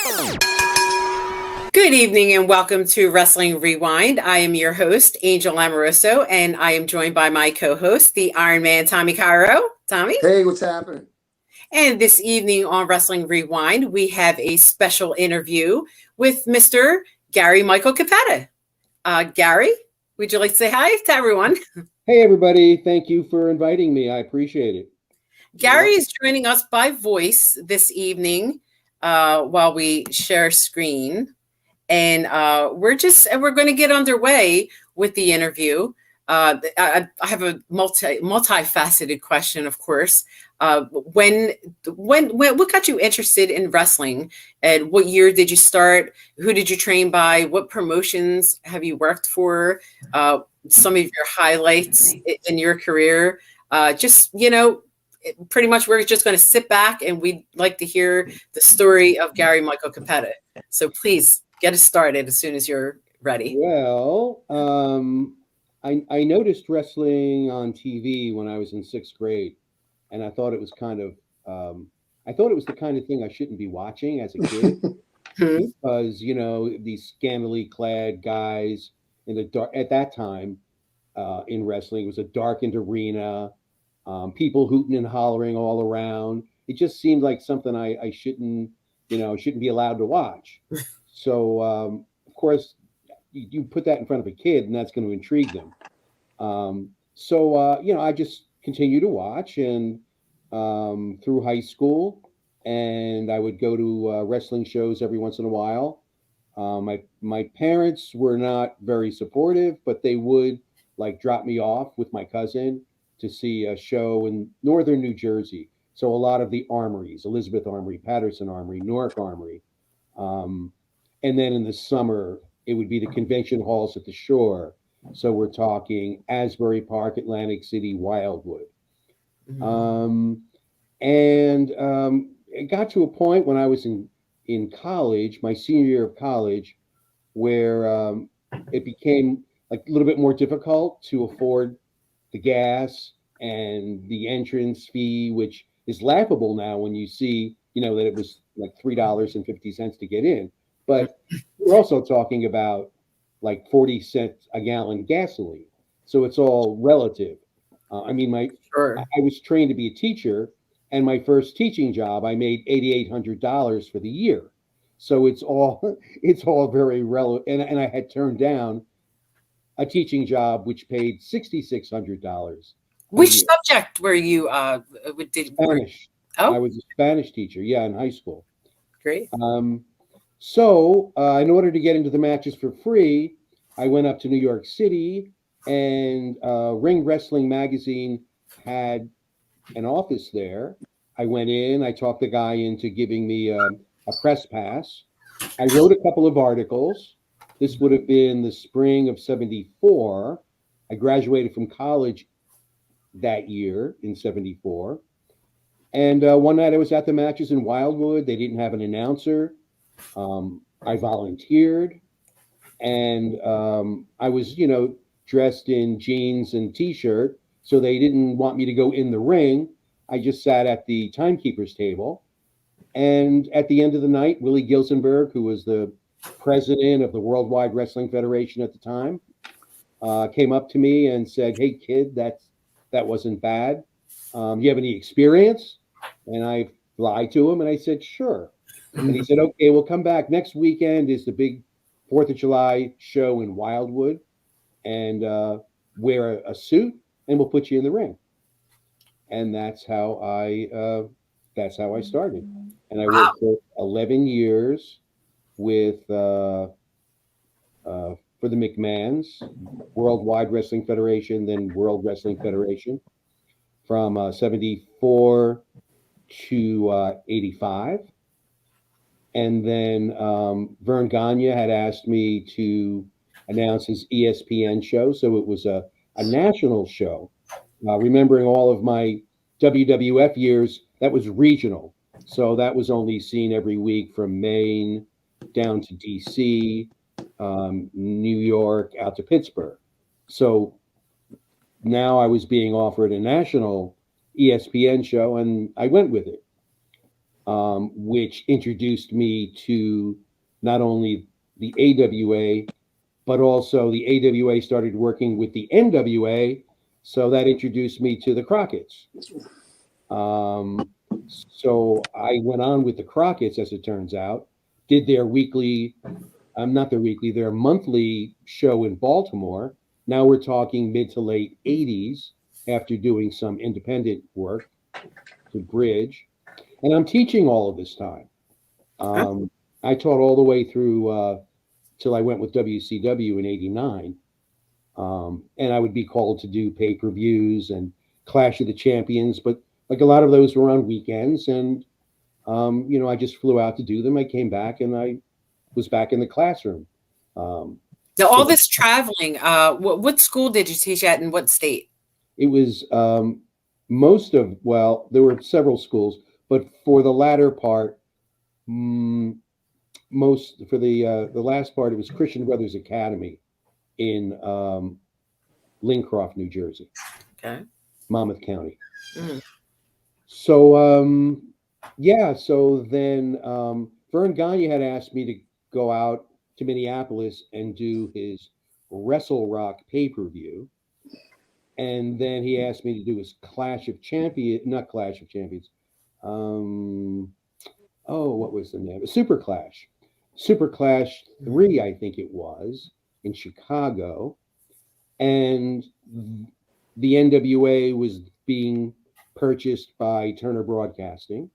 Good evening and welcome to Wrestling Rewind. I am your host, Angel Amoroso, and I am joined by my co-host, the Iron Man, Tommy Cairo. Tommy? Hey, what's happening? And this evening on Wrestling Rewind, we have a special interview with Mr. Gary Michael Cappetta. Gary, would you like to say hi to everyone? Hey, everybody. Thank you for inviting me. I appreciate it. Gary is joining us by voice this evening while we share screen. And we're going to get underway with the interview. I have a multifaceted question, of course. When what got you interested in wrestling, and what year did you start? Who did you train by? What promotions have you worked for? Some of your highlights in your career. Pretty much we're just going to sit back and we'd like to hear the story of Gary Michael Cappetta. So please get us started as soon as you're ready. Well, I noticed wrestling on TV when I was in sixth grade, and I thought it was I thought it was the kind of thing I shouldn't be watching as a kid because these scantily clad guys in the dark at that time in wrestling. It was a darkened arena, people hooting and hollering all around. It just seemed like something I shouldn't be allowed to watch. So, of course, you put that in front of a kid, and that's going to intrigue them. I just continued to watch, and through high school, and I would go to wrestling shows every once in a while. My parents were not very supportive, but they would drop me off with my cousin to see a show in northern New Jersey. So a lot of the armories, Elizabeth Armory, Patterson Armory, Newark Armory. And then in the summer, it would be the convention halls at the shore. So we're talking Asbury Park, Atlantic City, Wildwood. It got to a point when I was in college, my senior year of college, where it became a little bit more difficult to afford the gas and the entrance fee, which is laughable now when you see, that it was like $3.50 to get in. But we're also talking about 40 cents a gallon gasoline. So it's all relative. I was trained to be a teacher, and my first teaching job, I made $8,800 for the year. So it's all very relevant. And I had turned down a teaching job which paid $6,600. Which subject were you Spanish. I was a Spanish teacher, in high school. Great. So in order to get into the matches for free, I went up to New York City, and Ring Wrestling Magazine had an office there. I went in, I talked the guy into giving me a press pass. I wrote a couple of articles. This would have been the spring of '74. I graduated from college that year in '74. And one night I was at the matches in Wildwood. They didn't have an announcer. I volunteered, and I was, dressed in jeans and t-shirt. So they didn't want me to go in the ring. I just sat at the timekeeper's table. And at the end of the night, Willie Gilsenberg, who was the president of the Worldwide Wrestling Federation at the time, came up to me and said, "Hey, kid, that wasn't bad. You have any experience?" And I lied to him, and I said, "Sure." And he said, "Okay, we'll come back. Next weekend is the big 4th of July show in Wildwood, and wear a suit, and we'll put you in the ring." And that's how I started. And I worked for 11 years with for the McMahons, Worldwide Wrestling Federation, then World Wrestling Federation, from '74 to '85. And then Vern Gagne had asked me to announce his ESPN show. So it was a national show. Remembering all of my WWF years, that was regional. So that was only seen every week from Maine down to DC, New York, out to Pittsburgh. So now I was being offered a national ESPN show, and I went with it. which introduced me to not only the AWA, but also the AWA started working with the NWA. So that introduced me to the Crockett's. Um, so I went on with the Crockett's, as it turns out, did their weekly, not their weekly, their monthly show in Baltimore. Now we're talking mid to late 80s after doing some independent work to bridge. And I'm teaching all of this time. Oh, Um, I taught all the way through till I went with WCW in '89, and I would be called to do pay per views and Clash of the Champions, but like a lot of those were on weekends, and I just flew out to do them. I came back and I was back in the classroom. Um, now all so this traveling. What school did you teach at, in what state? it was most of well, there were several schools, but for the latter part, mm, most for the last part, it was Christian Brothers Academy in Lincroft, New Jersey, Okay. Monmouth County. Mm. So yeah, so then Vern Gagne had asked me to go out to Minneapolis and do his Wrestle Rock pay per view, and then he asked me to do his Clash of Champions, not Clash of Champions. Um, oh, what was the name? Super Clash Mhm. 3, I think it was, in Chicago, and the NWA was being purchased by Turner Broadcasting,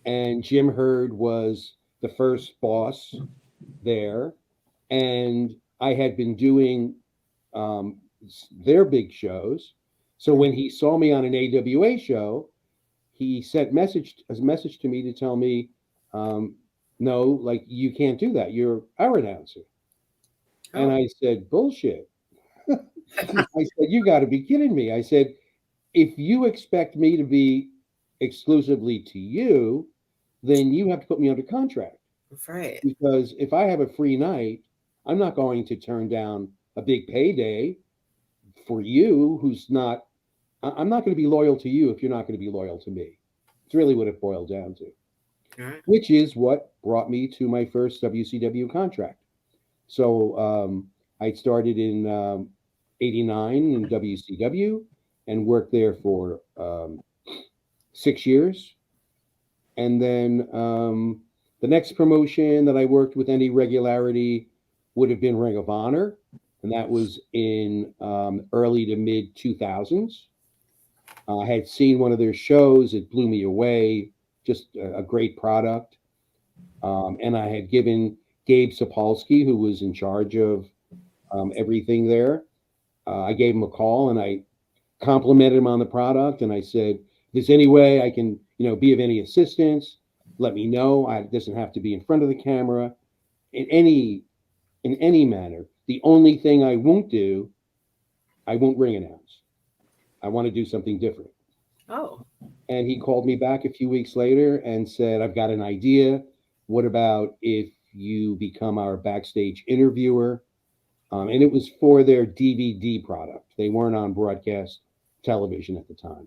and Jim Hurd was the first boss there, and I had been doing um, their big shows. So when he saw me on an AWA show, he sent a message to me to tell me, um, no, like you can't do that. You're our announcer. And Oh, I said, bullshit. I said, you got to be kidding me. I said, if you expect me to be exclusively to you, then you have to put me under contract. right. Because if I have a free night, I'm not going to turn down a big payday for you who's not, I'm not going to be loyal to you if you're not going to be loyal to me. It's really what it boiled down to, All right. which is what brought me to my first WCW contract. So I started in '89 in WCW and worked there for 6 years. And then the next promotion that I worked with any regularity would have been Ring of Honor. And that was in early to mid 2000s. I had seen one of their shows. It blew me away. Just a great product. And I had given Gabe Sapolsky, who was in charge of everything there, I gave him a call and I complimented him on the product. And I said, if there's any way I can, be of any assistance, let me know. It doesn't have to be in front of the camera in any manner. The only thing I won't do, I won't ring announce. I want to do something different. Oh, And he called me back a few weeks later and said, I've got an idea. What about if you become our backstage interviewer? And it was for their DVD product. They weren't on broadcast television at the time.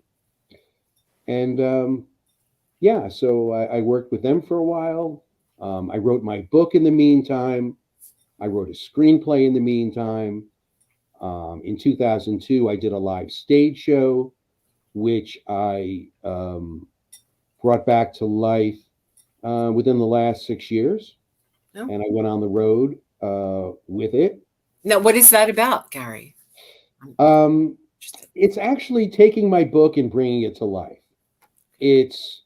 And yeah, so I worked with them for a while. I wrote my book in the meantime. I wrote a screenplay in the meantime. In 2002, I did a live stage show, which I brought back to life within the last 6 years. no. And I went on the road with it. Now, what is that about, Gary? I'm Um, interested. it's actually taking my book and bringing it to life. It's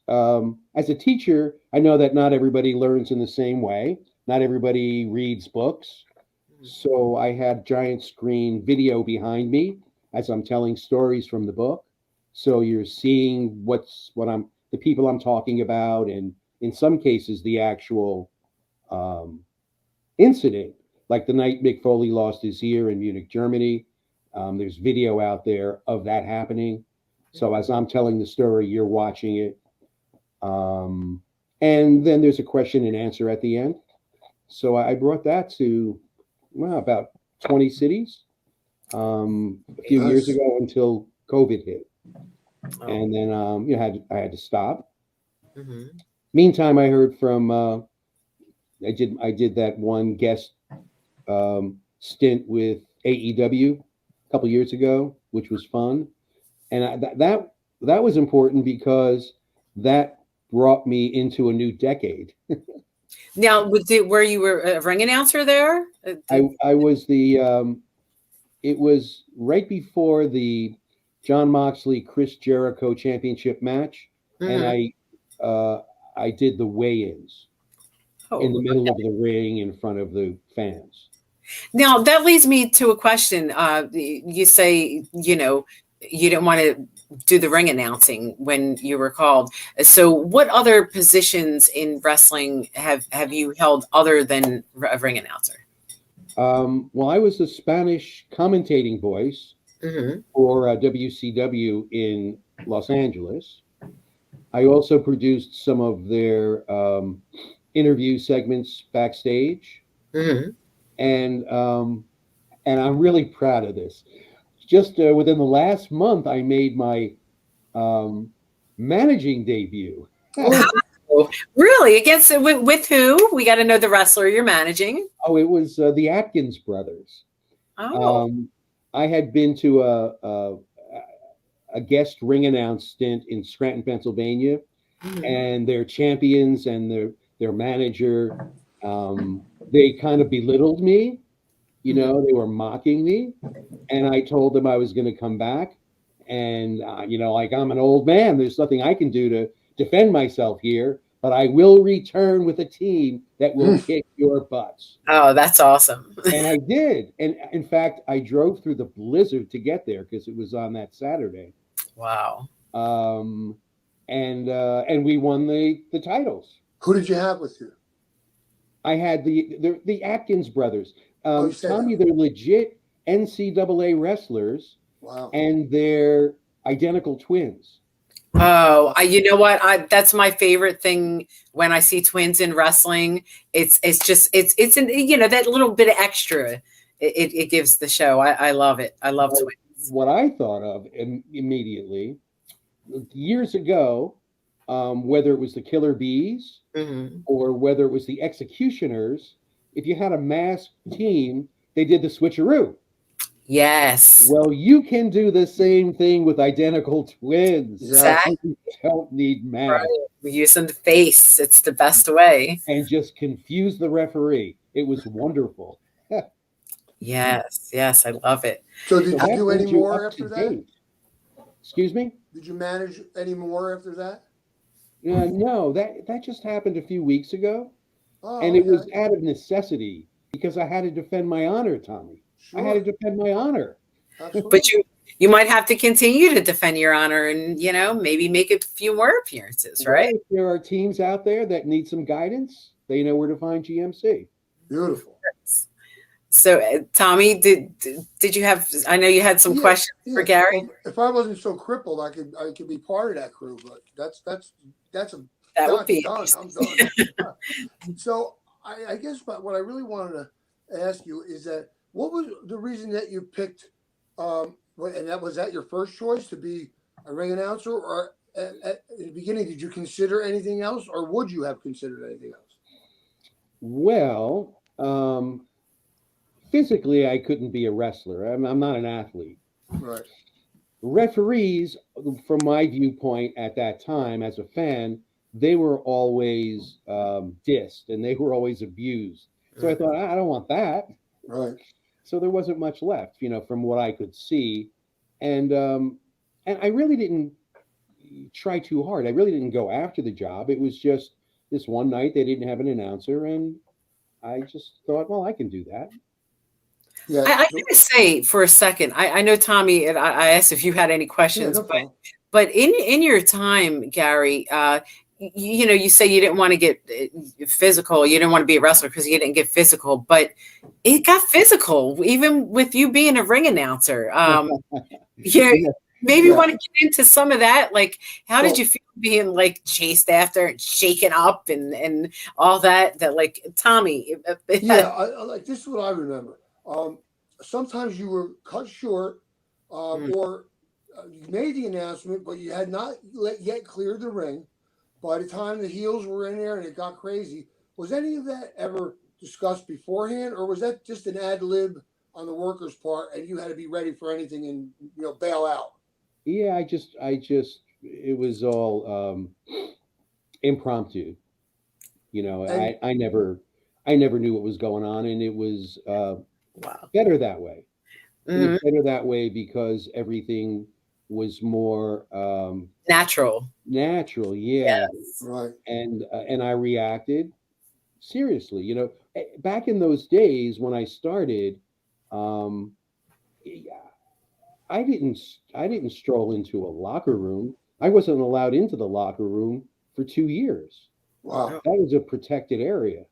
as a teacher, I know that not everybody learns in the same way. Not everybody reads books. Mhm. So I had giant screen video behind me as I'm telling stories from the book. So you're seeing what I'm the people I'm talking about, and in some cases the actual um, incident, like the night Mick Foley lost his ear in Munich, Germany. There's video out there of that happening. So as I'm telling the story, you're watching it. Um, and then there's a question and answer at the end. So I brought that to well, about 20 cities a few years Nice. ago until COVID hit. Oh, And then I had to stop. mhm. Meantime, I heard from I did that one guest stint with AEW a couple years ago, which was fun, and that was important because that brought me into a new decade. Now, where you were a ring announcer there? I was the it was right before the John Moxley Chris Jericho championship match, and Mhm. uh, I did the weigh-ins in Oh, the middle of the ring in front of the fans. now that leads me to a question. You say, you didn't want to do the ring announcing when you were called. So, what other positions in wrestling have you held other than a ring announcer? Well, I was the Spanish commentating voice Hmm. for WCW in Los Angeles. I also produced some of their interview segments backstage, Hmm. and I'm really proud of this. Just within the last month, I made my um, managing debut. Oh, really? Against with who? We got to know the wrestler you're managing. Oh, it was the Atkins brothers. Oh. Um, I had been to a guest ring announce stint in Scranton, Pennsylvania, Mhm. and their champions and their manager, they kind of belittled me. You Mhm. know, they were mocking me, and I told them I was going to come back, and like I'm an old man. There's nothing I can do to defend myself here, but I will return with a team that will kick your butts. Oh, that's awesome. And I did. And in fact, I drove through the blizzard to get there because it was on that Saturday. Wow. Um, and we won the titles. Who did you have with you? I had the Atkins brothers. Oh, you said Tommy, that. they're legit NCAA wrestlers, Wow. and they're identical twins. Oh, you know what? That's my favorite thing when I see twins in wrestling. It's just it's an that little bit of extra it gives the show. I love it. I love Well, twins. what I thought of immediately years ago, whether it was the Killer Bees Hmm. or whether it was the Executioners, if you had a masked team, they did the switcheroo. Yes, Well, you can do the same thing with identical twins. Exactly. exactly You don't need masks right. We use them to face. It's the best way. and just confuse the referee. It was wonderful. Yes, yes, I love it. So So did you that do any brings you more up to after that? date. Excuse me? Did you manage any more after that? No, that just happened a few weeks ago, and Oh, it was okay. out of necessity because I had to defend my honor, Tommy. I had to Sure. defend my honor. But Absolutely. you might have to continue to defend your honor and maybe make a few more appearances, Well, right? if there are teams out there that need some guidance, they know where to find GMC. Beautiful. So, Tommy, did you have? I know you had some Yeah, questions for yeah. Gary. Well, if I wasn't so crippled, I could be part of that crew. But that's a That would that's be done. I'm interesting. done. So I guess what I really wanted to ask you is that what was the reason that you picked, and that was that your first choice to be a ring announcer, or at the beginning did you consider anything else, or would you have considered anything else? Well, physically, I couldn't be a wrestler. I'm not an athlete. Right. Referees, from my viewpoint at that time as a fan, they were always dissed and they were always abused. So I thought, I don't want that. Right. So there wasn't much left, from what I could see, and I really didn't try too hard. I really didn't go after the job. It was just this one night they didn't have an announcer, and I just thought, well, I can do that. Yeah. I gotta say for a second, I know Tommy, and I asked if you had any Yeah. questions, No problem. but in your time, Gary, you say you didn't want to get physical. You didn't want to be a wrestler because you didn't get physical, but it got physical even with you being a ring announcer. Yeah, Yeah. maybe Yeah. want to get into some of that. Like, how did Well, you feel being like chased after and shaken up and all that? That like Tommy. yeah. Like this is what I remember. Um, Sometimes you were cut short, Mm, or you made the announcement, but you had not yet cleared the ring. by the time the heels were in there and it got crazy, was any of that ever discussed beforehand, or was that just an ad lib on the workers' part, and you had to be ready for anything and bail out? Yeah, it was all impromptu. And I never knew what was going on, and it was Wow. better that way. It was Mhm. better that way because everything was more Natural. natural. Yeah, Yes. right, and I reacted seriously. Back in those days when I started, um, I didn't stroll into a locker room. I wasn't allowed into the locker room for 2 years. wow, Oh, That was a protected area,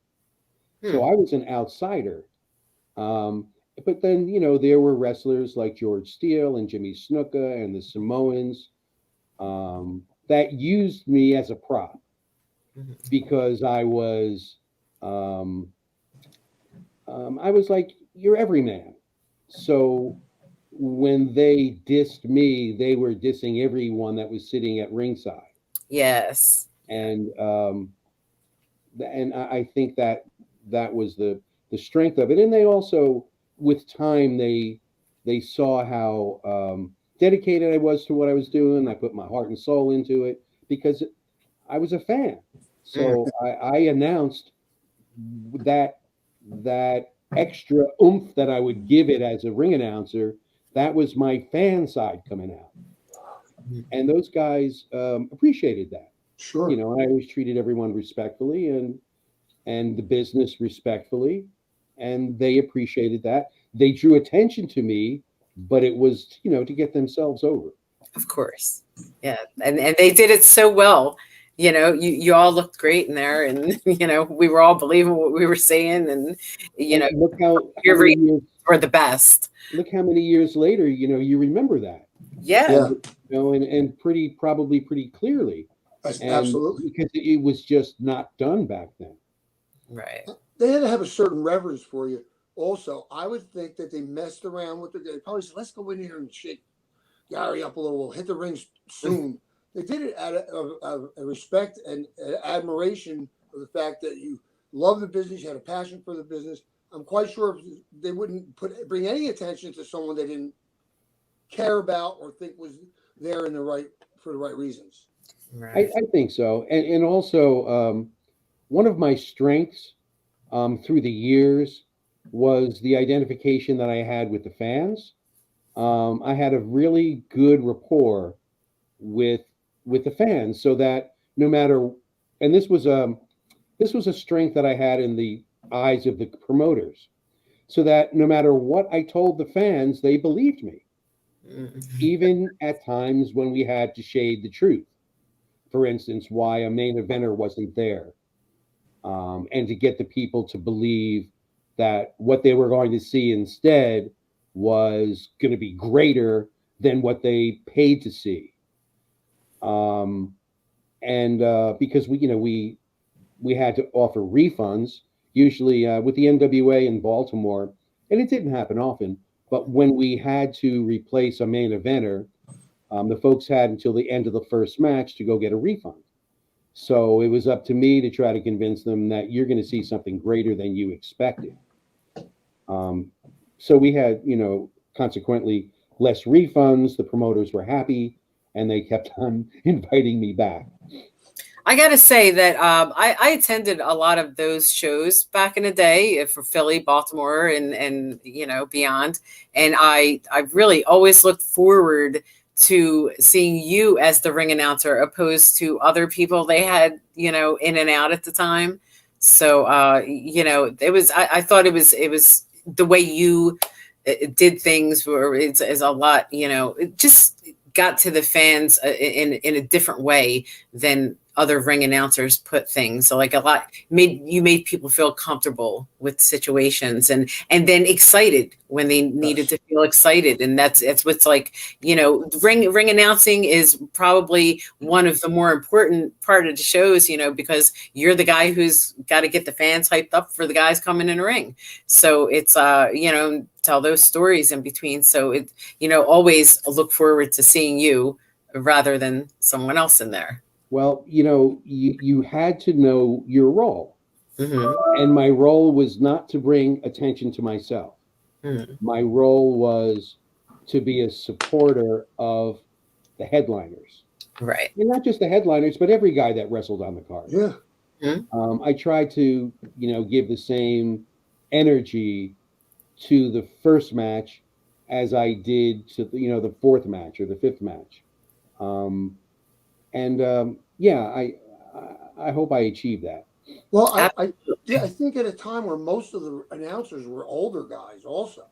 so hmm. I was an outsider. Um, but then there were wrestlers like George Steele and Jimmy Snuka and the Samoans that used me as a prop Mhm. because I was like you're every man. So when they dissed me, they were dissing everyone that was sitting at ringside, Yes. and I think that that was the strength of it. And they also, with time, they saw how dedicated I was to what I was doing. I put my heart and soul into it because I was a fan. Mm. So I announced that that extra oomph that I would give it as a ring announcer. That was my fan side coming out, and those guys appreciated that. sure. I always treated everyone respectfully and the business respectfully, and they appreciated that. They drew attention to me, but it was to get themselves over. Of course. Yeah. And they did it so well. You all looked great in there, and we were all believing what we were saying, and you And know, look how your many reactions years were the best. look how many years later you remember that, Yeah. Yeah, and and probably pretty clearly, and absolutely. because it was just not done back then. Right. They had to have a certain reverence for you. Also, I would think that they messed around with it. They probably said, "Let's go in here and shake Gary up a little. We'll hit the rings soon." They did it out of respect and admiration of the fact that you love the business, you had a passion for the business. I'm quite sure they wouldn't bring any attention to someone they didn't care about or think was there in the right for the right reasons. Right. I think so, and also one of my strengths through the years was the identification that I had with the fans. I had a really good rapport with the fans, so that no matter, and this was a strength that I had in the eyes of the promoters, so that no matter what I told the fans, they believed me, Mhm. even at times when we had to shade the truth. For instance, why a main eventer wasn't there, and to get the people to believe that what they were going to see instead was going to be greater than what they paid to see. Um, and because we had to offer refunds, usually with the NWA in Baltimore, and it didn't happen often. But when we had to replace a main eventer, the folks had until the end of the first match to go get a refund. So it was up to me to try to convince them that you're going to see something greater than you expected. Um, so we had, consequently less refunds. The promoters were happy, and they kept on inviting me back. I got to say that I attended a lot of those shows back in the day for Philly, Baltimore, and beyond. And I really always looked forward to seeing you as the ring announcer, opposed to other people they had in and out at the time. So it was I thought it was the way you did things where it's a lot, it just got to the fans in a different way than other ring announcers put things. So like a lot made people feel comfortable with situations, and then excited when they needed Yes, to feel excited. And that's what's like, ring announcing is probably one of the more important part of the shows, because you're the guy who's got to get the fans hyped up for the guys coming in the ring. So it's tell those stories in between. So always look forward to seeing you rather than someone else in there. Well, you had to know your role. Hmm. And my role was not to bring attention to myself. Hmm. My role was to be a supporter of the headliners. Right. And not just the headliners, but every guy that wrestled on the card. Yeah. Mhm. I tried to, give the same energy to the first match as I did to, the fourth match or the fifth match. Um, and yeah, I hope I achieved that. Well, yeah, Absolutely. I think at a time where most of the announcers were older guys, also.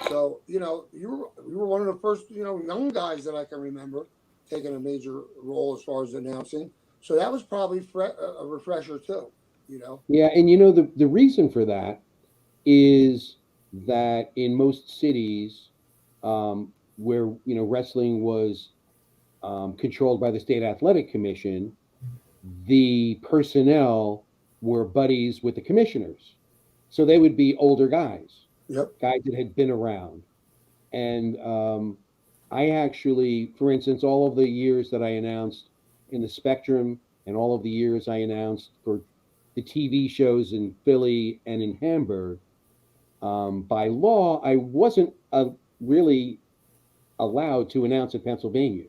So you were one of the first young guys that I can remember taking a major role as far as announcing. So that was probably a refresher too. You know. Yeah, and the reason for that is that in most cities where wrestling was controlled by the state athletic commission, the personnel were buddies with the commissioners, so they would be older Yep. guys that had been around. And I actually, for instance, all of the years that I announced in the Spectrum and all of the years I announced for the TV shows in Philly and in Hamburg, by law, I wasn't really allowed to announce in Pennsylvania.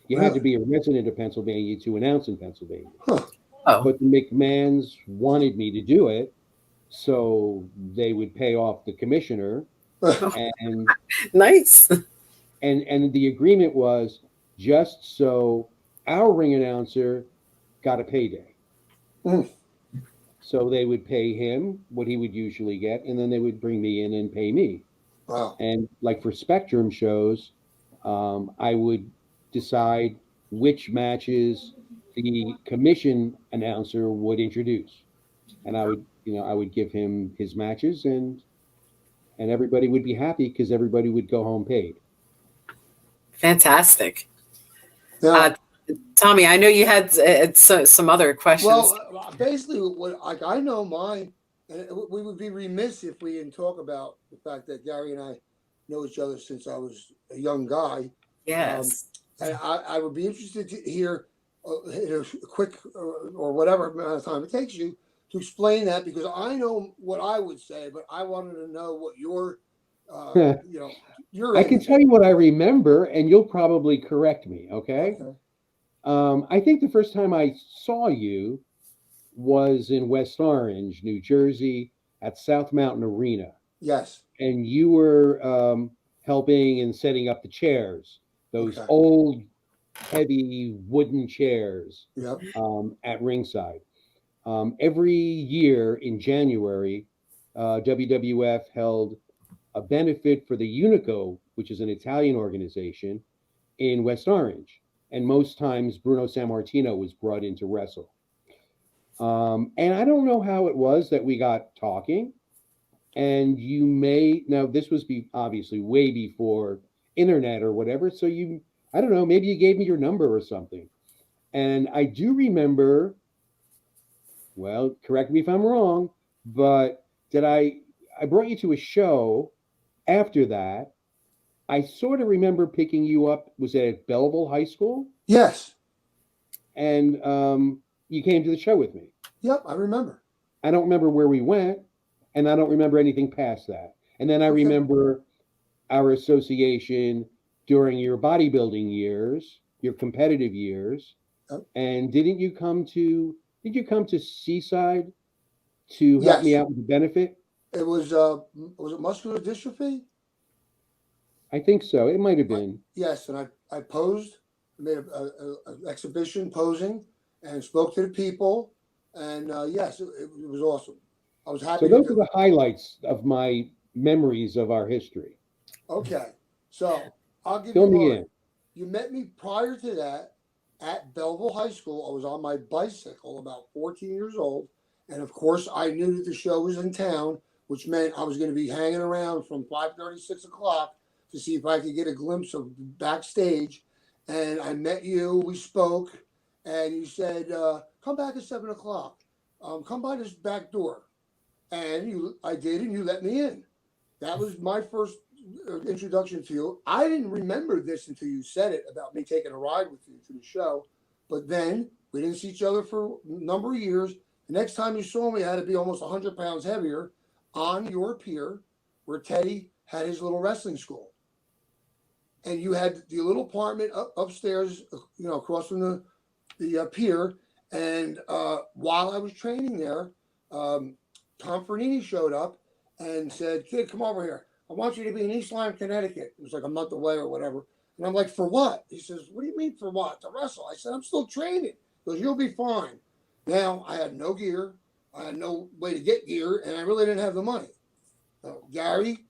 You had to Really? be a resident of Pennsylvania to announce in Pennsylvania. Huh. Oh, But the McMahons wanted me to do it, so they would pay off the commissioner, and nice. and the agreement was just so our ring announcer got a payday. Mm, So they would pay him what he would usually get, and then they would bring me in and pay me. wow. And like for Spectrum shows, I would decide which matches the commission announcer would introduce, and I would give him his matches, and everybody would be happy because everybody would go home paid. Fantastic. Uh, Now, Tommy, I know you had some other questions. well, basically, what like I know mine, and we would be remiss if we didn't talk about the fact that Gary and I know each other since I was a young guy. Um, Yes. and I would be interested to hear in a quick or whatever amount of time it takes you to explain that because I know what I would say, but I wanted to know what uh, I you know, your can end. tell you what I remember, and you'll probably correct me. Okay. Okay. I think the first time I saw you was in West Orange, New Jersey, at South Mountain Arena, Yes. and you were helping and setting up the chairs, those Okay. old, heavy wooden chairs Yep. at ringside. Every year in January, WWF held a benefit for the Unico, which is an Italian organization, in West Orange. And most times, Bruno Sammartino was brought in to wrestle. And I don't know how it was that we got talking. And now this was obviously way before internet or whatever. So I don't know, maybe you gave me your number or something. And I do remember, well, correct me if I'm wrong, but did I brought you to a show after that. I sort of remember picking you up. Was it at Belleville High School? Yes. And you came to the show with me. Yep. I remember. I don't remember where we went, and I don't remember anything past that. And then I Okay. remember our association during your bodybuilding years, your competitive years. Yep. And did you come to Seaside to help me Yes. out with the benefit? It was it muscular dystrophy? I think so. It might have I, been. yes, and I posed, made an exhibition posing, and spoke to the people, and yes, it was awesome. I was So happy to those are do the it. highlights of my memories of our history. Okay, so I'll give Fill you me mine. in. You met me prior to that at Belleville High School. I was on my bicycle, about 14 years old, and of course, I knew that the show was in town, which meant I was going to be hanging around from 5:30, 6 o'clock to see if I could get a glimpse of backstage. And I met you. We spoke, and you said, "Come back at 7 o'clock. Come by this back door." And I did, and you let me in. That was my first introduction to you. I didn't remember this until you said it about me taking a ride with you to the show. But then We didn't see each other for a number of years. The next time you saw me, I had to be almost 100 pounds heavier on your pier where Teddy had his little wrestling school. And you had the little apartment upstairs, across from the pier. And while I was training there, Tom Fernini showed up and said, "Kid, come over here. I want you to be in East Lyme, Connecticut." It was like a month away or whatever. And I'm like, "For what?" He says, "What do you mean for what? To wrestle." I said, "I'm still training." He goes, "You'll be fine." Now I had no gear. I had no way to get gear, and I really didn't have the money. Gary,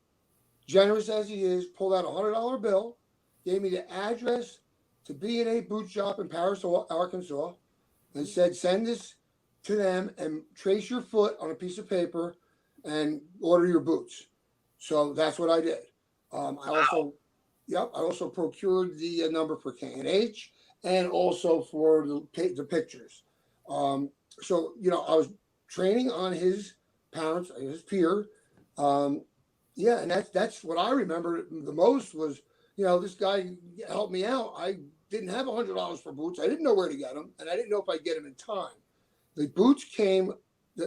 generous as he is, pulled out $100 bill, gave me the address to B&A Boot Shop in Paris, Arkansas, and said, "Send this to them and trace your foot on a piece of paper and order your boots." So that's what I did. I also procured the number for K&H and also for the pictures. So I was training on his parents, his peer. And that's what I remember the most was, this guy helped me out. I didn't have $100 for boots. I didn't know where to get them, and I didn't know if I'd get them in time. The boots came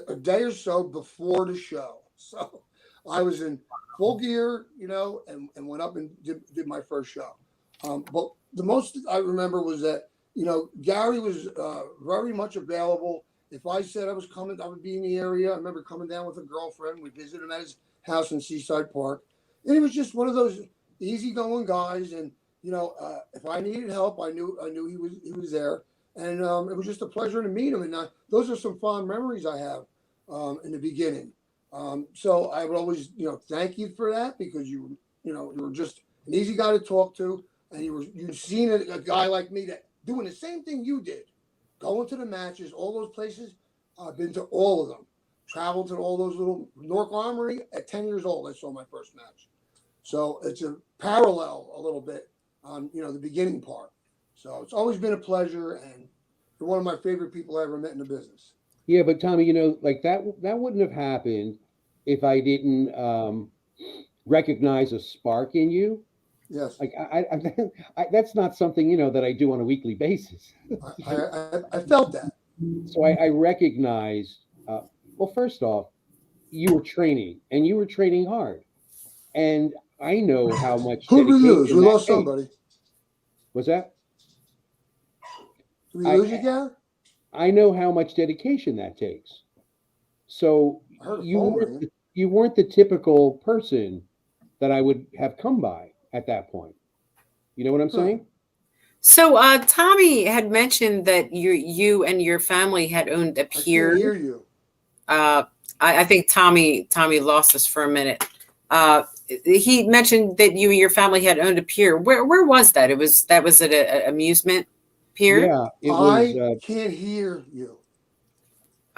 a day or so before the show. So I was in full gear, and went up and did my first show. But the most I remember was that, Gary was very much available. If I said I was coming, I would be in the area. I remember coming down with a girlfriend. We visited him at his house in Seaside Park. And he was just one of those easygoing guys. And, if I needed help, I knew he was there. And it was just a pleasure to meet him. And those are some fond memories I have in the beginning. So I would always, thank you for that, because you were just an easy guy to talk to, and you've seen a guy like me that doing the same thing you did, going to the matches, all those places. I've been to all of them, traveled to all those little Newark Armory. At 10 years old, I saw my first match. So it's a parallel a little bit on, the beginning part. So it's always been a pleasure, and you're one of my favorite people I ever met in the business. Yeah, but Tommy, like that wouldn't have happened if I didn't recognize a spark in you. Yes. Like that's not something that I do on a weekly basis. I felt that. So I recognized. Well, first off, you were training, and you were training hard, and I know how much Who did we lose? dedication We that lost takes. somebody. Was that? Did we lose you, Gary? I know how much dedication that takes. So I heard a you phone weren't ringing. you weren't the typical person that I would have come by at that point. You know what I'm Huh. saying? So Tommy had mentioned that you and your family had owned a I can't pier. hear you. I think Tommy lost us for a minute. He mentioned that you and your family had owned a pier. Where was that? That was at an amusement pier. Yeah, it was. I can't hear you.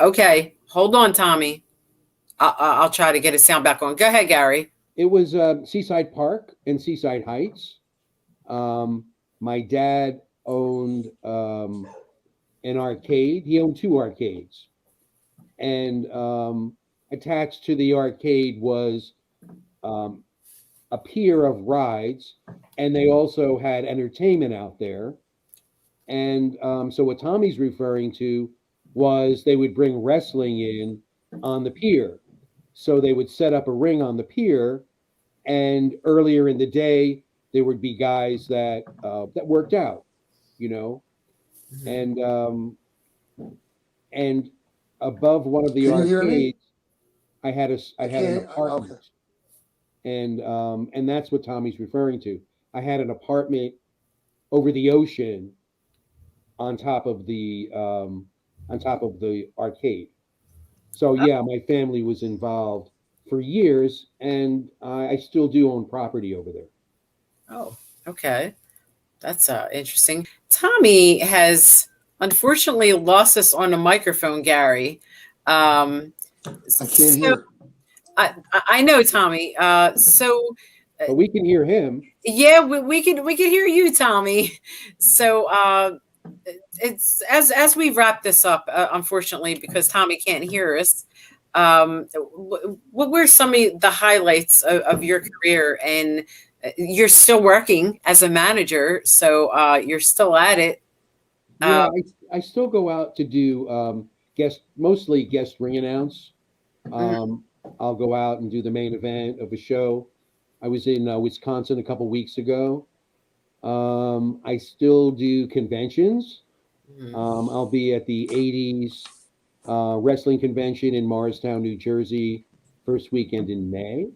Okay, hold on, Tommy. I'll try to get his sound back on. Go ahead, Gary. It was Seaside Park and Seaside Heights. My dad owned an arcade. He owned two arcades, and attached to the arcade was a pier of rides, and they also had entertainment out there. And so what Tommy's referring to was they would bring wrestling in on the pier. So they would set up a ring on the pier, and earlier in the day there would be guys that worked out, and and above one of the Can you hear me? arcades, I had an can't. apartment, Okay. and that's what Tommy's referring to. I had an apartment over the ocean on top of the arcade. So yeah, my family was involved for years, and I still do own property over there. Oh, okay. That's interesting. Tommy has unfortunately lost us on a microphone, Gary. I can't hear. I know, Tommy. So But we can hear him. yeah, we can hear you, Tommy. So it's as we wrap this up, unfortunately, because Tommy can't hear us. What were some of the highlights of your career? And you're still working as a manager, so you're still at it. Yeah, I still go out to do mostly guest ring announce. Mhm. Um, I'll go out and do the main event of a show. I was in Wisconsin a couple weeks ago. I still do conventions. Mhm. I'll be at the 80s wrestling convention in Morristown, New Jersey, first weekend in May.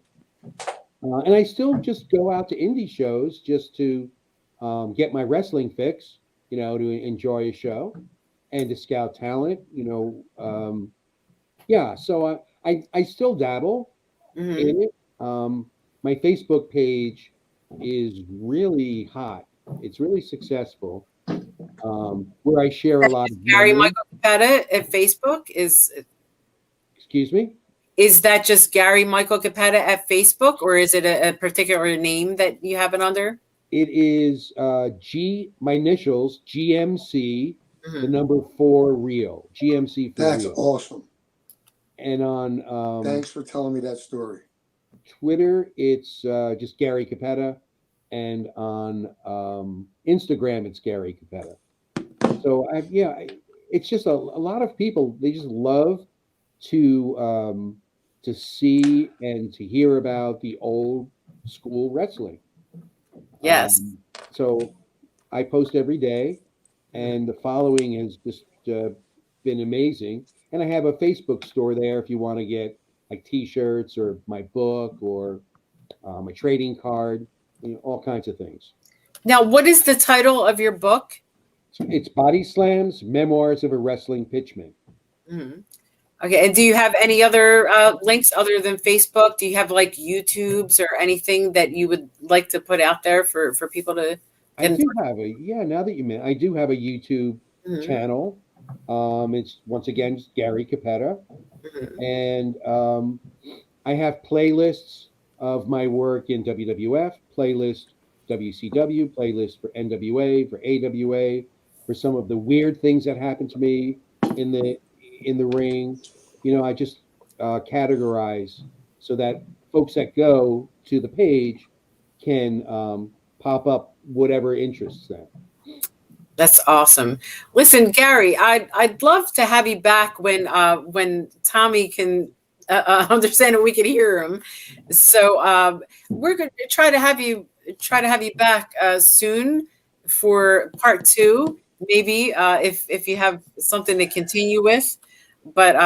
And I still just go out to indie shows just to get my wrestling fix, to enjoy a show and to scout talent. Yeah. So I still dabble Mhm. in it. My Facebook page is really hot. It's really successful. Where I share a lot of Gary memories. Michael Cappetta at Facebook Excuse me. is that just Gary Michael Cappetta at Facebook, or is it a particular name that you have it under? It is my initials, GMC, the Mhm. number four real, GMC for That's real. awesome. And on Thanks for telling me that story. Twitter, it's just Gary Cappetta. And on Instagram, it's Gary Cappetta. So it's just a lot of people, they just love to see and to hear about the old school wrestling. Yes. So I post every day, and the following has just been amazing. And I have a Facebook store there if you want to get like T-shirts or my book or my trading card, all kinds of things. Now, what is the title of your book? It's Body Slams: Memoirs of a Wrestling Pitchman. Mhm. Okay, and do you have any other links other than Facebook? Do you have like YouTubes or anything that you would like to put out there for people to I get in do touch? have now that you mention, I do have a YouTube Mhm. channel. It's once again just Gary Cappetta, Mhm. and I have playlists of my work in WWF, playlist WCW, playlist for NWA, for AWA, for some of the weird things that happened to me in the ring. I just categorize so that folks that go to the page can pop up whatever interests them. That's awesome. Listen, Gary, I'd love to have you back when Tommy can understand and we can hear him. So we're going to try to have you back soon for part two, maybe if you have something to continue with. But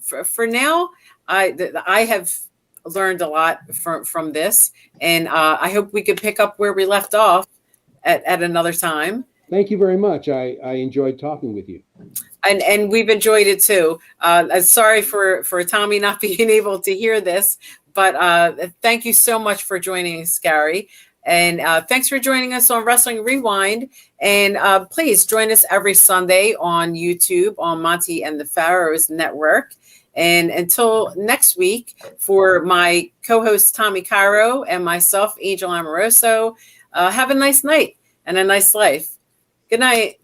for now, I have learned a lot from this, and I hope we could pick up where we left off at another time. Thank you very much. I enjoyed talking with you. And we've enjoyed it too. Sorry for Tommy not being able to hear this, but thank you so much for joining us, Gary. And thanks for joining us on Wrestling Rewind. And please join us every Sunday on YouTube on Monte and the Pharaohs Network. And until next week, for my co-host Tommy Cairo and myself, Angel Amoroso, have a nice night and a nice life. Good night.